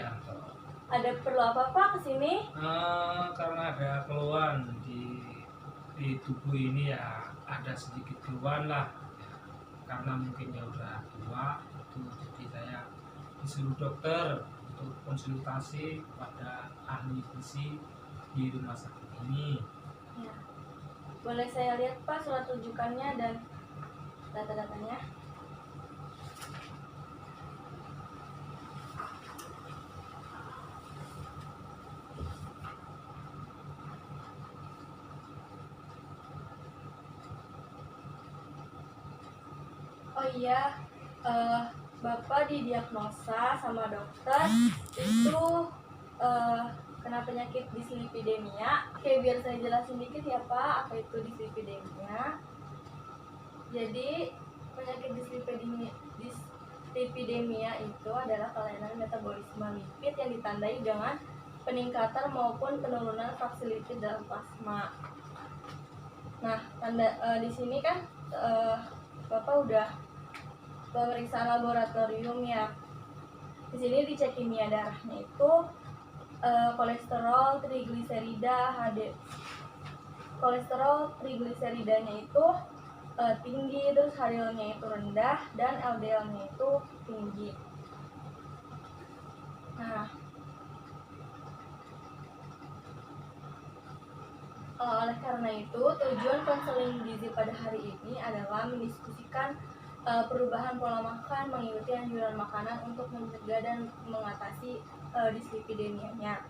Sugianto. Ada perlu apa Pak kesini? Karena ada keluhan di tubuh ini ya, ada sedikit keluhan lah ya, karena mungkin ya udah tua itu, jadi saya disuruh dokter untuk konsultasi pada ahli gizi di rumah sakit ini. Ya. Boleh saya lihat Pak surat rujukannya dan data-datanya? Oh iya, Bapak didiagnosa sama dokter itu kena penyakit dislipidemia. Oke, biar saya jelasin dikit ya Pak, apa itu dislipidemia. Jadi penyakit dislipidemia itu adalah kelainan metabolisme lipid yang ditandai dengan peningkatan maupun penurunan fraksi lipid dalam plasma. Nah, di sini kan Bapak udah pemeriksaan laboratorium ya. Di sini dicek kimia darahnya itu kolesterol, trigliserida, kolesterol trigliseridanya itu tinggi, terus HDL-nya itu rendah dan LDL-nya itu tinggi. Nah, oleh karena itu tujuan konseling gizi pada hari ini adalah mendiskusikan perubahan pola makan mengikuti anjuran makanan untuk mencegah dan mengatasi dislipidemianya.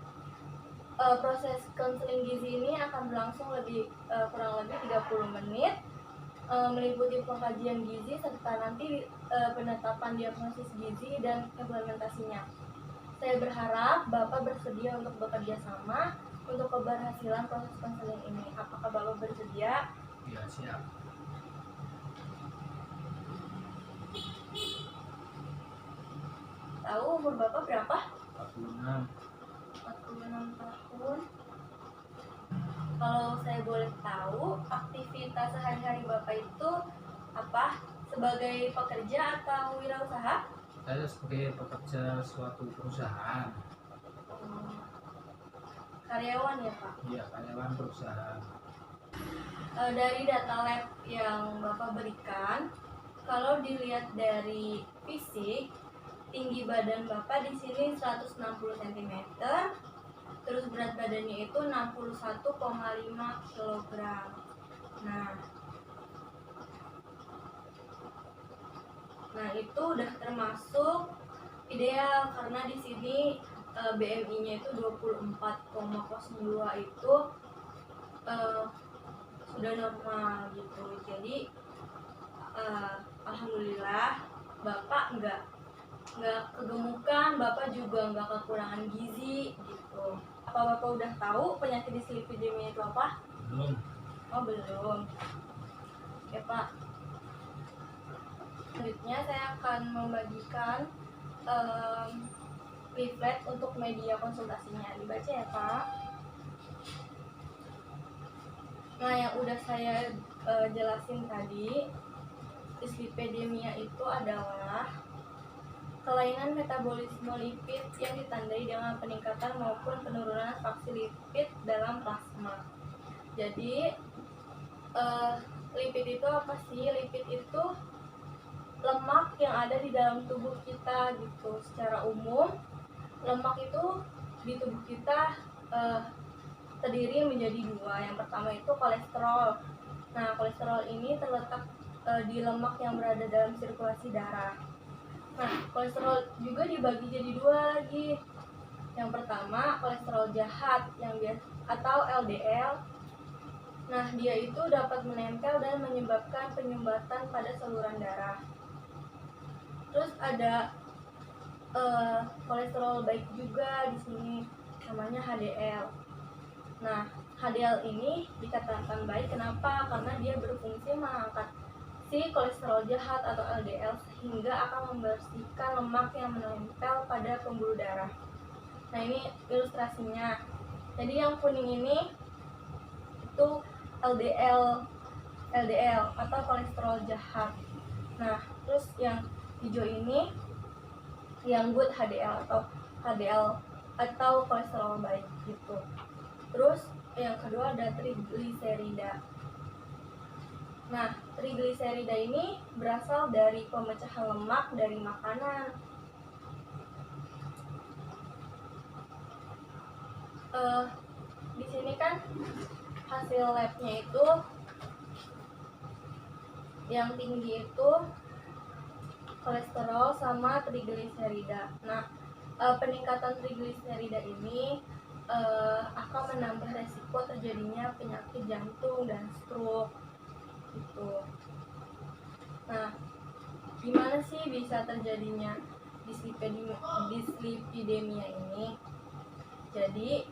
Proses konseling gizi ini akan berlangsung kurang lebih 30 menit, meliputi pengkajian gizi serta nanti penetapan diagnosis gizi dan implementasinya. Saya berharap Bapak bersedia untuk bekerja sama untuk keberhasilan proses konseling ini. Apakah Bapak bersedia? Ya, siap. Tahu umur Bapak berapa? 46. 46 tahun. Kalau saya boleh tahu, aktivitas sehari-hari Bapak itu apa? Sebagai pekerja atau wirausaha? Saya sebagai pekerja suatu perusahaan. Karyawan ya Pak? Iya, karyawan perusahaan. Dari data lab yang Bapak berikan, kalau dilihat dari fisik, tinggi badan Bapak di sini 160 cm, terus berat badannya itu 61,5 kg. Nah itu udah termasuk ideal karena di sini BMI-nya itu 24,02 itu sudah normal gitu. Jadi alhamdulillah Bapak nggak kegemukan, Bapak juga nggak kekurangan gizi gitu. Apa Bapak udah tahu penyakit dislipidemia itu apa? Belum. Oh belum. Oke Pak. Selanjutnya saya akan membagikan leaflet untuk media konsultasinya. Dibaca ya Pak. Nah yang udah saya jelasin tadi, dislipidemia itu adalah kelainan metabolisme lipid yang ditandai dengan peningkatan maupun penurunan fraksi lipid dalam plasma. Jadi lipid itu apa sih? Lipid itu lemak yang ada di dalam tubuh kita gitu. Secara umum lemak itu di tubuh kita terdiri menjadi dua. Yang pertama itu kolesterol. Nah kolesterol ini terletak di lemak yang berada dalam sirkulasi darah. Nah kolesterol juga dibagi jadi dua lagi. Yang pertama kolesterol jahat yang atau LDL. Nah dia itu dapat menempel dan menyebabkan penyumbatan pada saluran darah. Terus ada kolesterol baik juga di sini, namanya HDL. Nah, HDL ini dikatakan baik kenapa? Karena dia berfungsi mengangkat si kolesterol jahat atau LDL sehingga akan membersihkan lemak yang menempel pada pembuluh darah. Nah, ini ilustrasinya. Jadi yang kuning ini itu LDL atau kolesterol jahat. Nah, terus yang hijau ini yang good HDL atau HDL atau kolesterol baik gitu. Terus yang kedua ada trigliserida. Nah, trigliserida ini berasal dari pemecahan lemak dari makanan. Di sini kan hasil labnya itu yang tinggi itu kolesterol sama trigliserida. Nah, peningkatan trigliserida ini akan menambah resiko terjadinya penyakit jantung dan stroke gitu. Nah, gimana sih bisa terjadinya dislipidemia ini? Jadi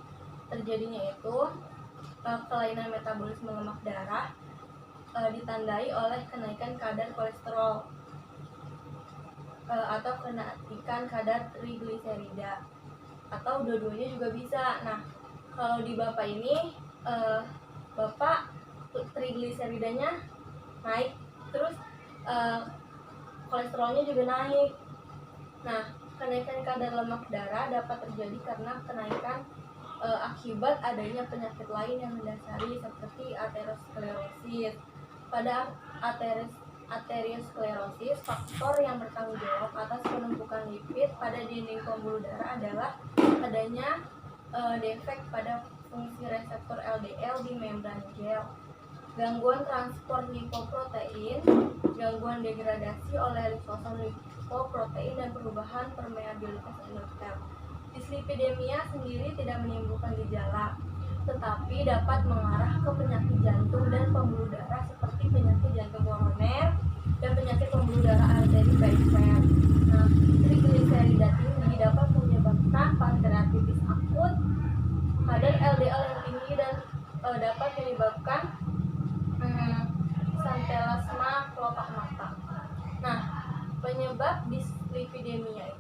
terjadinya itu kelainan metabolisme lemak darah ditandai oleh kenaikan kadar kolesterol atau kenaikan kadar trigliserida, atau dua-duanya juga bisa. Nah, kalau di bapak ini bapak trigliseridanya naik, terus kolesterolnya juga naik. Nah, kenaikan kadar lemak darah dapat terjadi karena kenaikan akibat adanya penyakit lain yang mendasari seperti aterosklerosis. Pada aterosklerosis, faktor yang bertanggung jawab atas penumpukan lipid pada dinding pembuluh darah adalah adanya defek pada fungsi reseptor LDL di membran gel, gangguan transport lipoprotein, gangguan degradasi oleh lisosom lipoprotein, dan perubahan permeabilitas endotel. Dislipidemia sendiri tidak menimbulkan gejala, tetapi dapat mengarah ke penyakit jantung dan pembuluh darah seperti penyakit jantung koroner dan penyakit pembuluh darah arteri periferi. Nah, trigliserida tinggi dapat menyebabkan pankreatitis akut, kadar LDL yang tinggi, dan dapat menyebabkan santelasma kelopak mata. Nah, penyebab dislipidemia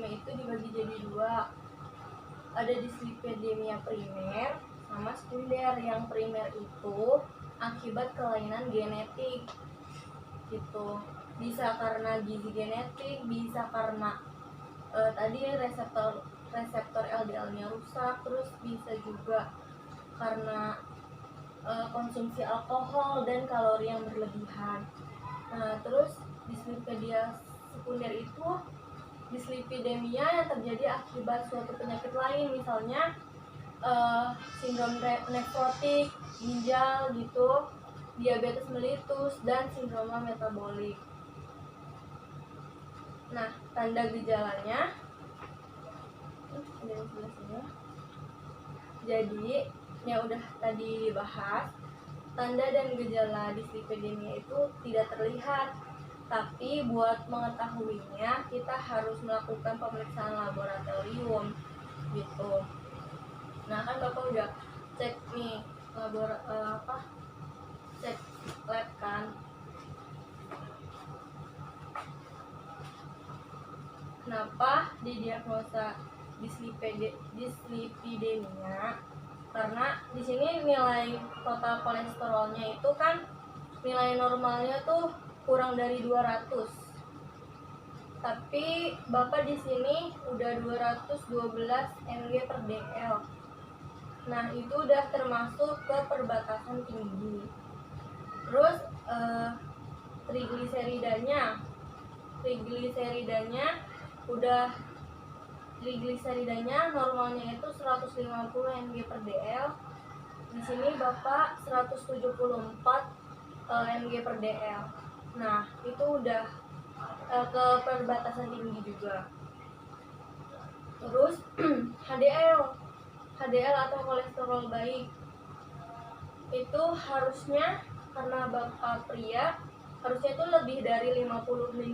itu dibagi jadi dua. Ada dislipidemia primer sama sekunder. Yang primer itu akibat kelainan genetik gitu, bisa karena gizi genetik, bisa karena tadi reseptor LDL-nya rusak, terus bisa juga karena konsumsi alkohol dan kalori yang berlebihan. Nah, terus dislipidemia sekunder itu dislipidemia yang terjadi akibat suatu penyakit lain, misalnya sindrom nefrotik ginjal gitu, diabetes mellitus, dan sindrom metabolik. Nah, tanda gejalanya jadi yang udah tadi dibahas, tanda dan gejala dislipidemia itu tidak terlihat, tapi buat mengetahuinya kita harus melakukan pemeriksaan laboratorium gitu. Nah, kan bapak udah cek nih cek lab kan. Kenapa didiagnosa dislipidemia? Karena di sini nilai total kolesterolnya itu kan nilai normalnya tuh kurang dari 200. Tapi bapak di sini udah 212 mg per dl. Nah, itu udah termasuk ke perbatasan tinggi. Terus trigliseridanya normalnya itu 150 mg per dl. Di sini bapak 174 mg per dl. Nah, itu udah ke perbatasan tinggi juga. Terus HDL atau kolesterol baik itu harusnya, karena bapak pria, harusnya itu lebih dari 55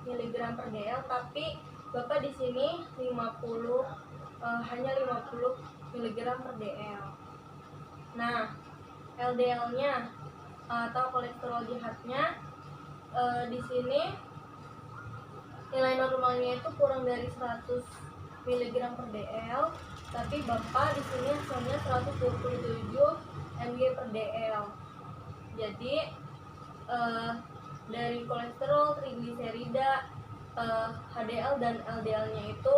mg per dl, tapi bapak di sini hanya 50 mg per dl. Nah, LDL-nya atau kolesterol jahatnya di sini nilai normalnya itu kurang dari 100 mg per dl, tapi bapak di sini hasilnya 127 mg per dl. Jadi dari kolesterol, trigliserida, HDL dan LDL-nya itu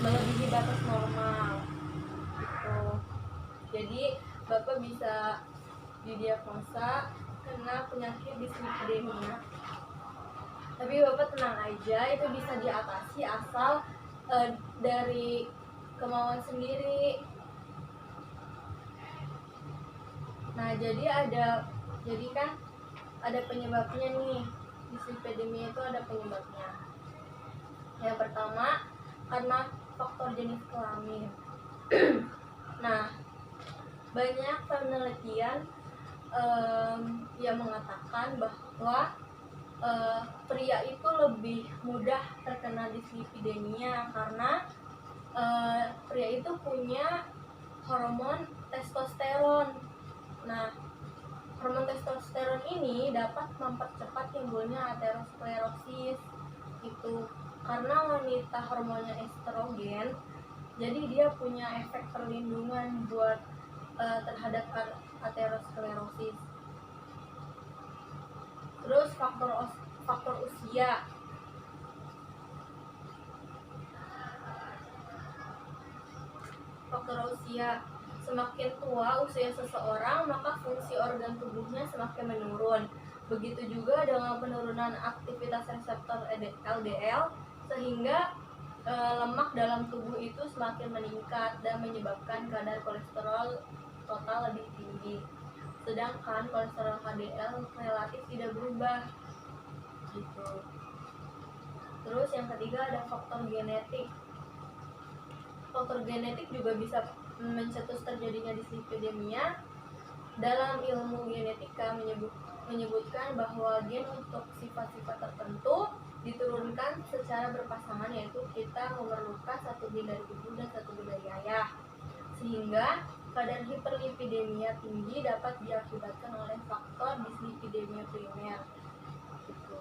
melebihi batas normal gitu. Jadi Bapak bisa didiagnosa kena penyakit dislipidemia. Tapi Bapak tenang aja, itu bisa diatasi asal dari kemauan sendiri. Nah, jadi kan ada penyebabnya nih. Dislipidemia itu ada penyebabnya. Yang pertama karena faktor jenis kelamin. Nah, banyak penelitian yang mengatakan bahwa pria itu lebih mudah terkena dislipidemia karena pria itu punya hormon testosteron. Nah, hormon testosteron ini dapat mempercepat timbulnya aterosklerosis itu karena wanita hormonnya estrogen, jadi dia punya efek perlindungan buat terhadap aterosklerosis. Terus faktor usia. Faktor usia, semakin tua usia seseorang, maka fungsi organ tubuhnya semakin menurun. Begitu juga dengan penurunan aktivitas reseptor LDL, sehingga lemak dalam tubuh itu semakin meningkat dan menyebabkan kadar kolesterol total lebih tinggi. Sedangkan kolesterol HDL relatif tidak berubah gitu. Terus yang ketiga ada faktor genetik. Faktor genetik juga bisa mencetus terjadinya dislipidemia. Dalam ilmu genetika menyebutkan bahwa gen untuk sifat-sifat tertentu diturunkan secara berpasangan, yaitu kita memerlukan satu gen dari ibu dan satu gen dari ayah, sehingga kadar hiperlipidemia tinggi dapat diakibatkan oleh faktor dislipidemia primer gitu.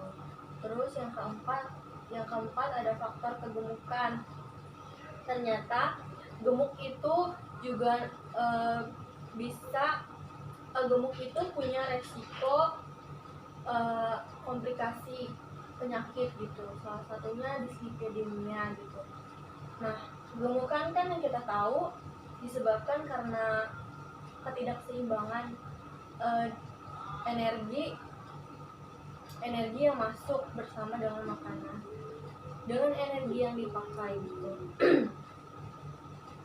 Terus yang keempat ada faktor kegemukan. Ternyata gemuk itu juga gemuk itu punya resiko komplikasi penyakit gitu, salah satunya dislipidemia gitu. Nah, gemukan kan yang kita tahu disebabkan karena ketidakseimbangan energi yang masuk bersama dengan makanan, dengan energi yang dipakai gitu.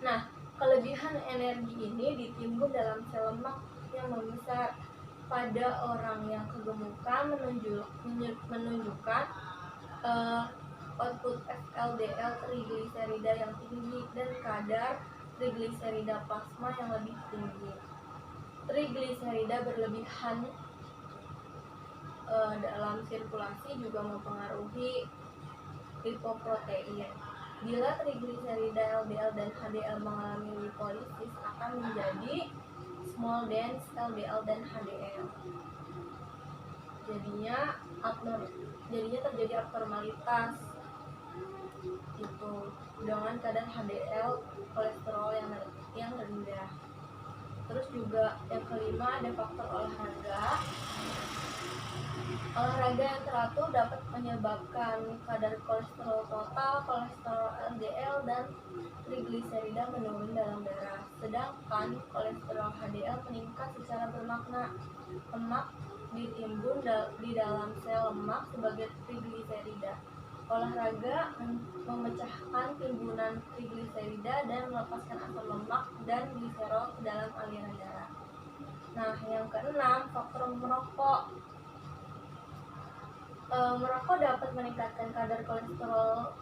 Nah, kelebihan energi ini ditimbun dalam sel lemak yang membesar. Pada orang yang kegemukan menunjukkan output LDL trigliserida yang tinggi dan kadar trigliserida plasma yang lebih tinggi. Trigliserida berlebihan dalam sirkulasi juga mempengaruhi lipoprotein. Bila trigliserida LDL dan HDL mengalami lipolisis, akan menjadi small dense LDL dan HDL. Jadinya terjadi abnormalitas itu dengan kadar HDL kolesterol yang rendah. Terus juga yang kelima ada faktor olahraga. Olahraga yang teratur dapat menyebabkan kadar kolesterol total, kolesterol LDL dan trigliserida menurun dalam darah. Sedangkan kolesterol HDL meningkat secara bermakna. Lemak ditimbun di dalam sel lemak sebagai trigliserida. Olahraga memecahkan timbunan trigliserida dan melepaskan asam lemak dan gliserol ke dalam aliran darah. Nah, yang keenam, faktor merokok. Merokok dapat meningkatkan kadar kolesterol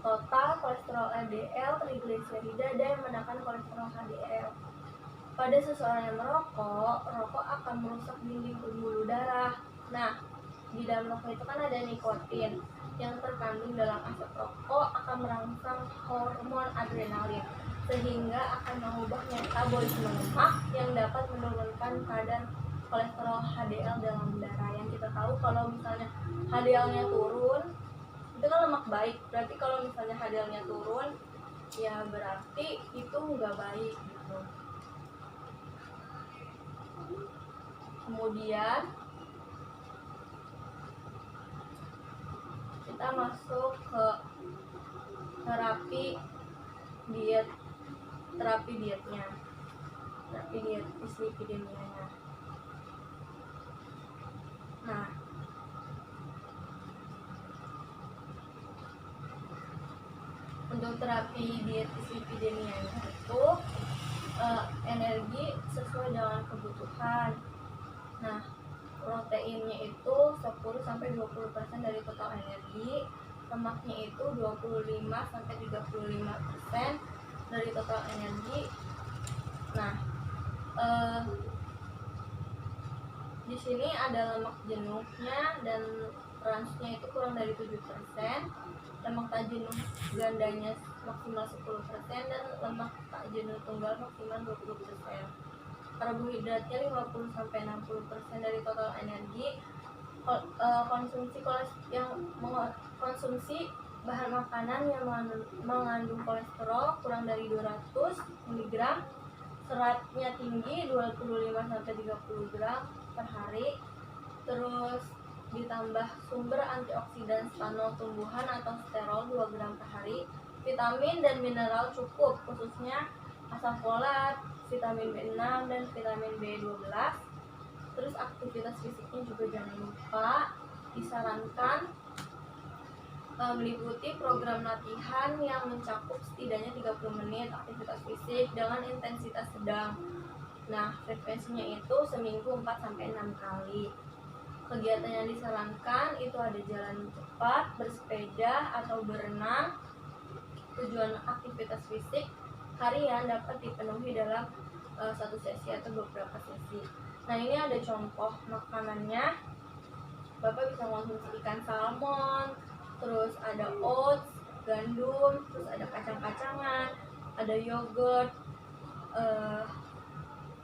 total, kolesterol LDL, trigliserida, dan menekan kolesterol HDL. Pada seseorang yang merokok, rokok akan merusak dinding pembuluh darah. Nah, di dalam rokok itu kan ada nikotin yang terkandung dalam asap rokok akan merangsang hormon adrenalin, sehingga akan mengubah metabolisme lemak yang dapat menurunkan kadar kolesterol HDL dalam darah. Yang kita tahu kalau misalnya HDL-nya turun, itu kan lemak baik. Berarti kalau misalnya HDL-nya turun, ya berarti itu nggak baik gitu. kemudian kita masuk ke terapi dietnya, terapi diet dislipidemianya. Nah, untuk terapi diet dislipidemianya itu energi sesuai dengan kebutuhan. Nah, proteinnya itu 10-20% dari total energi, lemaknya itu 25-35% dari total energi. Nah, di sini ada lemak jenuhnya dan transnya itu kurang dari 7%, lemak tak jenuh gandanya maksimal 10%, dan lemak tak jenuh tunggal maksimal 20%. Karbohidratnya 50-60% dari total energi. Konsumsi bahan makanan yang mengandung kolesterol kurang dari 200 mg, seratnya tinggi 25-30 gram per hari, terus ditambah sumber antioksidan stanol tumbuhan atau sterol 2 gram per hari, vitamin dan mineral cukup, khususnya asam folat, vitamin B6 dan vitamin B12. Terus aktivitas fisiknya juga jangan lupa, disarankan meliputi program latihan yang mencakup setidaknya 30 menit aktivitas fisik dengan intensitas sedang. Nah, frekuensinya itu seminggu 4-6 kali. Kegiatan yang disarankan itu ada jalan cepat, bersepeda atau berenang. Tujuan aktivitas fisik harian dapat dipenuhi dalam satu sesi atau beberapa sesi. Nah, ini ada contoh makanannya. Bapak bisa mengonsumsi ikan salmon, terus ada oats, gandum, terus ada kacang-kacangan, ada yogurt,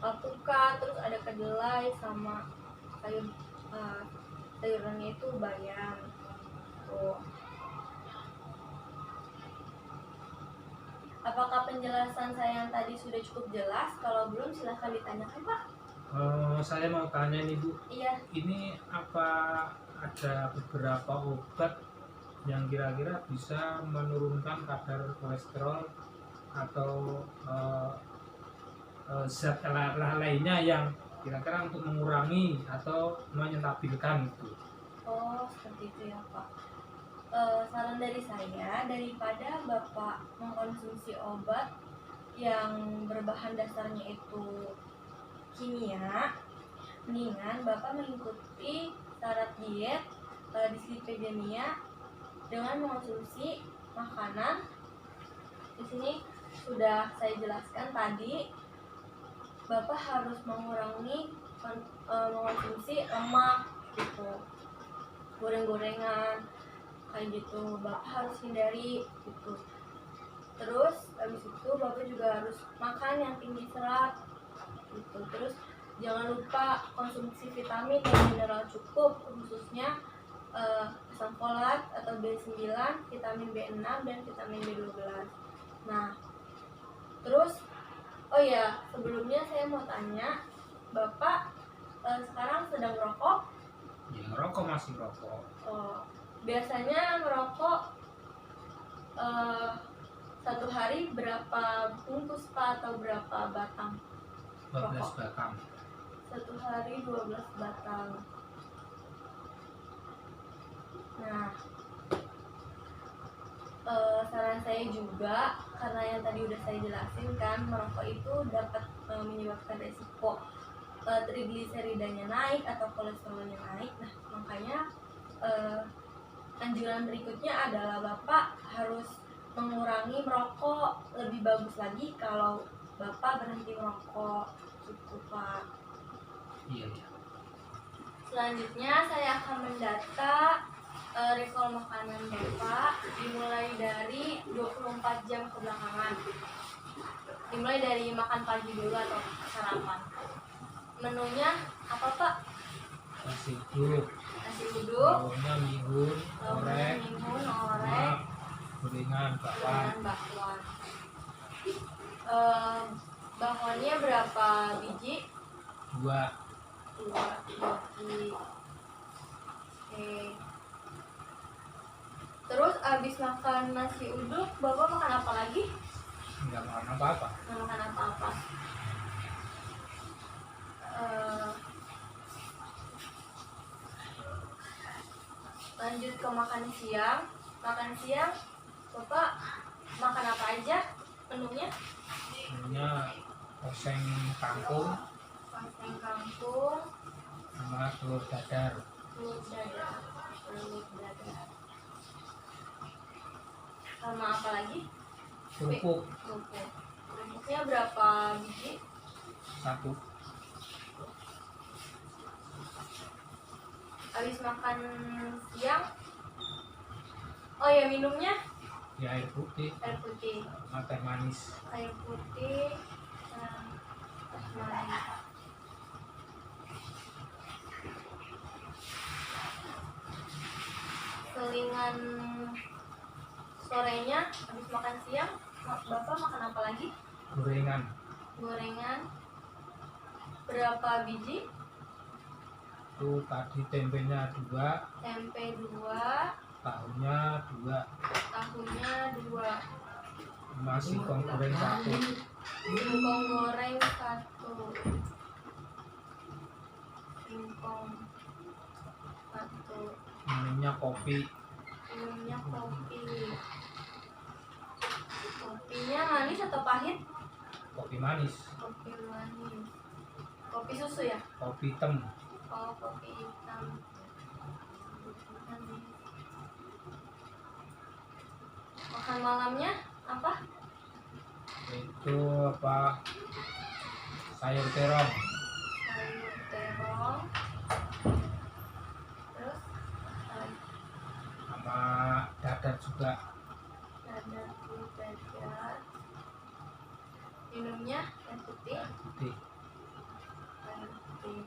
alpukat, terus ada kedelai sama sayurannya itu bayam. Tuh. Apakah penjelasan saya yang tadi sudah cukup jelas? Kalau belum silahkan ditanyakan, Pak. Saya mau tanya nih, Bu. Iya. Ini apa ada beberapa obat yang kira-kira bisa menurunkan kadar kolesterol atau zat lainnya yang kira-kira untuk mengurangi atau menyetabilkan itu? Oh, seperti itu ya, Pak. Saran dari saya, daripada Bapak mengkonsumsi obat yang berbahan dasarnya itu kimia, mendingan Bapak mengikuti syarat diet dislipidemia dengan mengonsumsi makanan. Di sini sudah saya jelaskan tadi, Bapak harus mengurangi mengonsumsi lemak gitu, goreng-gorengan kayak gitu, Bapak harus hindari gitu. Terus habis itu Bapak juga harus makan yang tinggi serat gitu. Terus jangan lupa konsumsi vitamin dan mineral cukup, khususnya asam folat atau B9, vitamin B6 dan vitamin B12. Nah, terus oh ya, sebelumnya saya mau tanya, Bapak sekarang sedang merokok? Ya, ngerokok, masih rokok. Oh, biasanya merokok satu hari berapa bungkus, Pak, atau berapa batang? 12 batang. Satu hari 12 batang. Nah, saran saya juga, karena yang tadi udah saya jelasin kan, merokok itu dapat menyebabkan resiko trigliseridanya naik atau kolesterolnya naik. Nah, makanya anjuran berikutnya adalah Bapak harus mengurangi merokok. Lebih bagus lagi kalau Bapak berhenti merokok gitu, Pak. Iya. Selanjutnya saya akan mendata recall makanan Bapak dimulai dari 24 jam kebelakangan. Dimulai dari makan pagi dulu atau sarapan. Menunya apa, Pak? Nasi uduk. Nasi uduk. Lauknya mihun, orek, gorengan, bakwan. Bakwannya berapa biji? 2. 2 biji. Oke. Terus abis makan nasi uduk, Bapak makan apa lagi? Nggak makan apa-apa. Nggak makan apa-apa. Lanjut ke makan siang. Makan siang, Bapak makan apa aja menunya? Menunya oseng kangkung Oseng kangkung, sama telur dadar. telur dadar, sama apa lagi? Kerupuk Kerupuk. Kerupuknya berapa biji? 1. Habis makan siang, oh ya minumnya Ya air putih air putih. sama teh manis. Air putih dan teh manis. Selingan sorenya habis makan siang, Bapak makan apa lagi? Gorengan Gorengan berapa biji? itu tadi tempenya 2, Tempe 2, tahunya 2, tahunya 2, sama singkong goreng 1. singkong goreng 1, singkong 1, Minumnya kopi. minumnya kopi. Kopinya manis atau pahit? Kopi manis. Kopi manis. Kopi susu ya? Kopi hitam. Oh, kopi hitam. Makan malamnya apa? Itu apa, sayur terong Sayur terong. Terus sama dadar juga. ada dadar. Minumnya air putih. Putih. Air putih.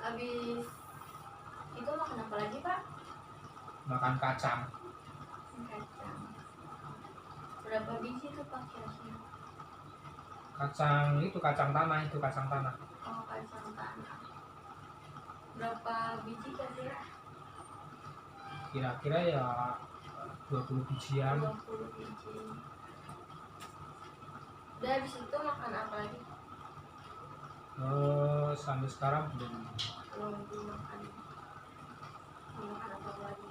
Habis itu makan apa lagi, Pak? Makan kacang. Kacang. Berapa biji tuh, Pak, kira-kira? Kacang itu kacang tanah, itu kacang tanah. Oh, kacang tanah. Berapa biji kira-kira? Kira-kira ya 20 bijian. 20 biji. Udah habis itu makan apa lagi? Sampai sekarang belum. Belum makan. Belum makan apa lagi?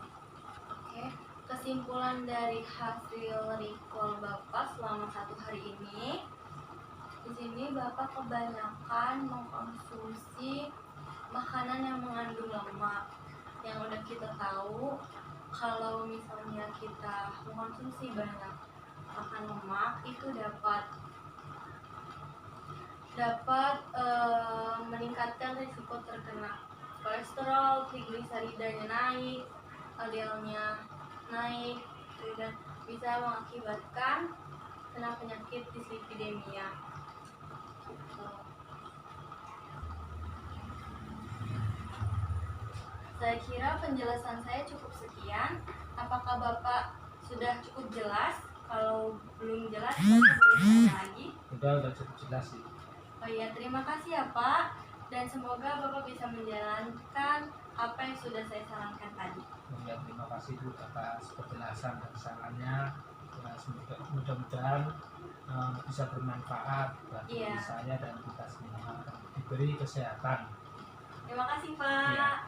Oke. Kesimpulan dari hasil recall Bapak selama 1 hari ini, di sini Bapak kebanyakan mengkonsumsi makanan yang mengandung lemak. Yang udah kita tahu, kalau misalnya kita mengkonsumsi banyak makan lemak itu dapat meningkatkan risiko terkena kolesterol, trigliseridanya naik, LDL-nya naik, dan bisa mengakibatkan kena penyakit dislipidemia. Gitu. Saya kira penjelasan saya cukup sekian. Apakah Bapak sudah cukup jelas? Kalau belum jelas, Bapak boleh tanya lagi. Udah cukup jelas sih. Oh iya, terima kasih ya Pak. Dan semoga Bapak bisa menjalankan apa yang sudah saya sarankan tadi. Ya, terima kasih Bu atas penjelasan dan sarannya. Mudah-mudahan bisa bermanfaat bagi saya dan kita semua, diberi kesehatan. Terima kasih Pak. Ya.